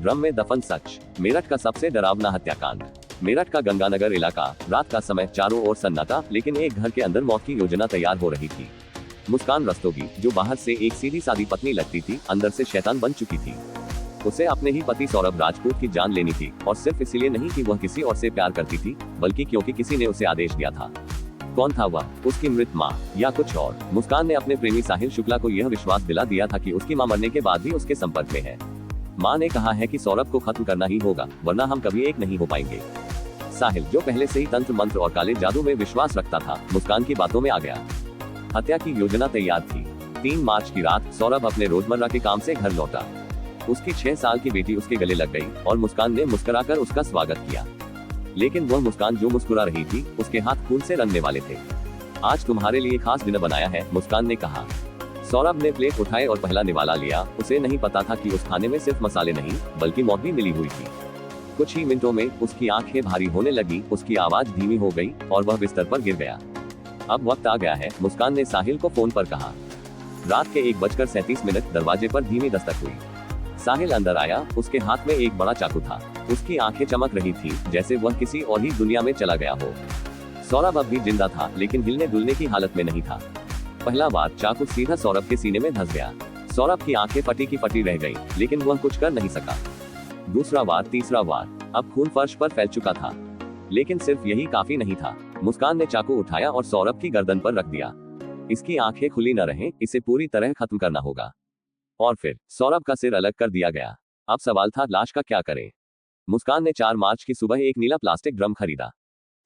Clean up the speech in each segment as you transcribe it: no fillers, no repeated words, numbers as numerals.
Drum में दफन सच। मेरठ का सबसे डरावना हत्याकांड। मेरठ का गंगानगर इलाका, रात का समय, चारों ओर सन्नाटा, लेकिन एक घर के अंदर मौत की योजना तैयार हो रही थी। मुस्कान रस्तोगी, जो बाहर से एक सीधी सादी पत्नी लगती थी, अंदर से शैतान बन चुकी थी। उसे अपने ही पति सौरभ राजपूत की जान लेनी थी, और सिर्फ इसलिए नहीं कि वह किसी और से प्यार करती थी, बल्कि क्योंकि किसी ने उसे आदेश दिया था। कौन था वह? उसकी मृत माँ या कुछ और? मुस्कान ने अपने प्रेमी साहिल शुक्ला को यह विश्वास दिला दिया था कि उसकी माँ मरने के बाद भी उसके संपर्क में है। माँ ने कहा है कि सौरभ को खत्म करना ही होगा, वरना हम कभी एक नहीं हो पाएंगे। साहिल, जो पहले से ही तंत्र मंत्र और काले जादू में विश्वास रखता था, मुस्कान की बातों में आ गया। हत्या की योजना तैयार थी। 3 मार्च की रात सौरभ अपने रोजमर्रा के काम से घर लौटा। उसकी 6 साल की बेटी उसके गले लग गई और मुस्कान ने मुस्कुराकर उसका स्वागत किया। लेकिन वह मुस्कान जो मुस्कुरा रही थी, उसके हाथ खून से रंगने वाले थे। आज तुम्हारे लिए खास दिन बनाया है, मुस्कान ने कहा। सौरभ ने प्लेट उठाए और पहला निवाला लिया। उसे नहीं पता था कि उस खाने में सिर्फ मसाले नहीं, बल्कि मौत भी मिली हुई थी। कुछ ही मिनटों में उसकी आंखें भारी होने लगी, उसकी आवाज धीमी हो गई और वह बिस्तर पर गिर गया। अब वक्त आ गया है, मुस्कान ने साहिल को फोन पर कहा। रात के 1:37 दरवाजे पर धीमी दस्तक हुई। साहिल अंदर आया। उसके हाथ में एक बड़ा चाकू था। उसकी आंखें चमक रही थी, जैसे वह किसी और ही दुनिया में चला गया हो। सौरभ अब भी जिंदा था, लेकिन हिलने डुलने की हालत में नहीं था। पहला बार चाकू सीधा सौरभ के सीने में धंस गया। सौरभ की आंखें फटी की फटी रह गईं, लेकिन वह कुछ कर नहीं सका। दूसरा बार, तीसरा बार, अब खून फर्श पर फैल चुका था। लेकिन सिर्फ यही काफी नहीं था। मुस्कान ने चाकू उठाया और सौरभ की गर्दन पर रख दिया। इसकी आंखें खुली न रहें, इसे पूरी तरह खत्म करना होगा। और फिर सौरभ का सिर अलग कर दिया गया। अब सवाल था, लाश का क्या करें? मुस्कान ने 4 मार्च की सुबह एक नीला प्लास्टिक ड्रम खरीदा।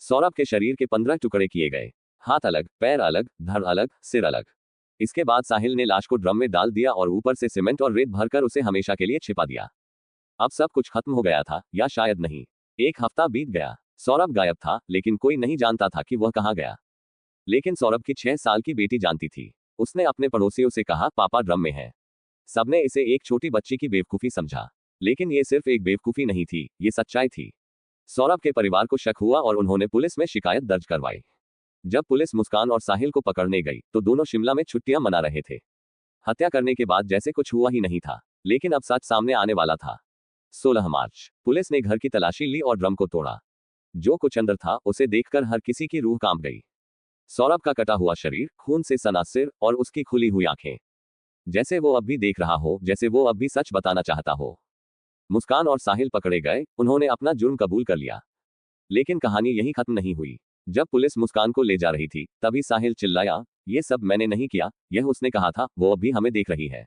सौरभ के शरीर के 15 टुकड़े किए गए। हाथ अलग, पैर अलग, धड़ अलग, सिर अलग। इसके बाद साहिल ने लाश को ड्रम में डाल दिया और ऊपर से सीमेंट और रेत भरकर उसे हमेशा के लिए छिपा दिया। अब सब कुछ खत्म हो गया था, या शायद नहीं। 1 हफ्ता बीत गया। सौरभ गायब था, लेकिन कोई नहीं जानता था कि वह कहाँ गया। लेकिन सौरभ की 6 साल की बेटी जानती थी। उसने अपने पड़ोसियों से कहा, पापा ड्रम में है। सबने इसे एक छोटी बच्ची की बेवकूफी समझा, लेकिन ये सिर्फ एक बेवकूफी नहीं थी, ये सच्चाई थी। सौरभ के परिवार को शक हुआ और उन्होंने पुलिस में शिकायत दर्ज करवाई। जब पुलिस मुस्कान और साहिल को पकड़ने गई, तो दोनों शिमला में छुट्टियां मना रहे थे। हत्या करने के बाद जैसे कुछ हुआ ही नहीं था, लेकिन अब सच सामने आने वाला था। 16 मार्च, पुलिस ने घर की तलाशी ली और ड्रम को तोड़ा। जो कुछ अंदर था, उसे देखकर हर किसी की रूह कांप गई। सौरभ का कटा हुआ शरीर, खून से सना सिर और उसकी खुली हुई आंखें। जैसे वो अब भी देख रहा हो, जैसे वो अब भी सच बताना चाहता हो। मुस्कान और साहिल पकड़े गए। उन्होंने अपना जुर्म कबूल कर लिया। लेकिन कहानी यही खत्म नहीं हुई। जब पुलिस मुस्कान को ले जा रही थी, तभी साहिल चिल्लाया, ये सब मैंने नहीं किया, यह उसने कहा था, वो अब भी हमें देख रही है।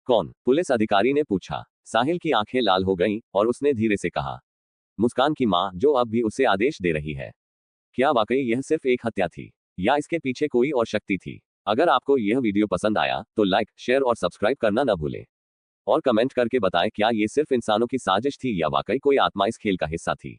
कौन? पुलिस अधिकारी ने पूछा। साहिल की आंखें लाल हो गईं और उसने धीरे से कहा, मुस्कान की मां, जो अब भी उसे आदेश दे रही है। क्या वाकई यह सिर्फ एक हत्या थी, या इसके पीछे कोई और शक्ति थी? अगर आपको यह वीडियो पसंद आया, तो लाइक, शेयर और सब्सक्राइब करना न भूलें। और कमेंट करके बताएं, क्या ये सिर्फ इंसानों की साजिश थी या वाकई कोई आत्मा इस खेल का हिस्सा थी।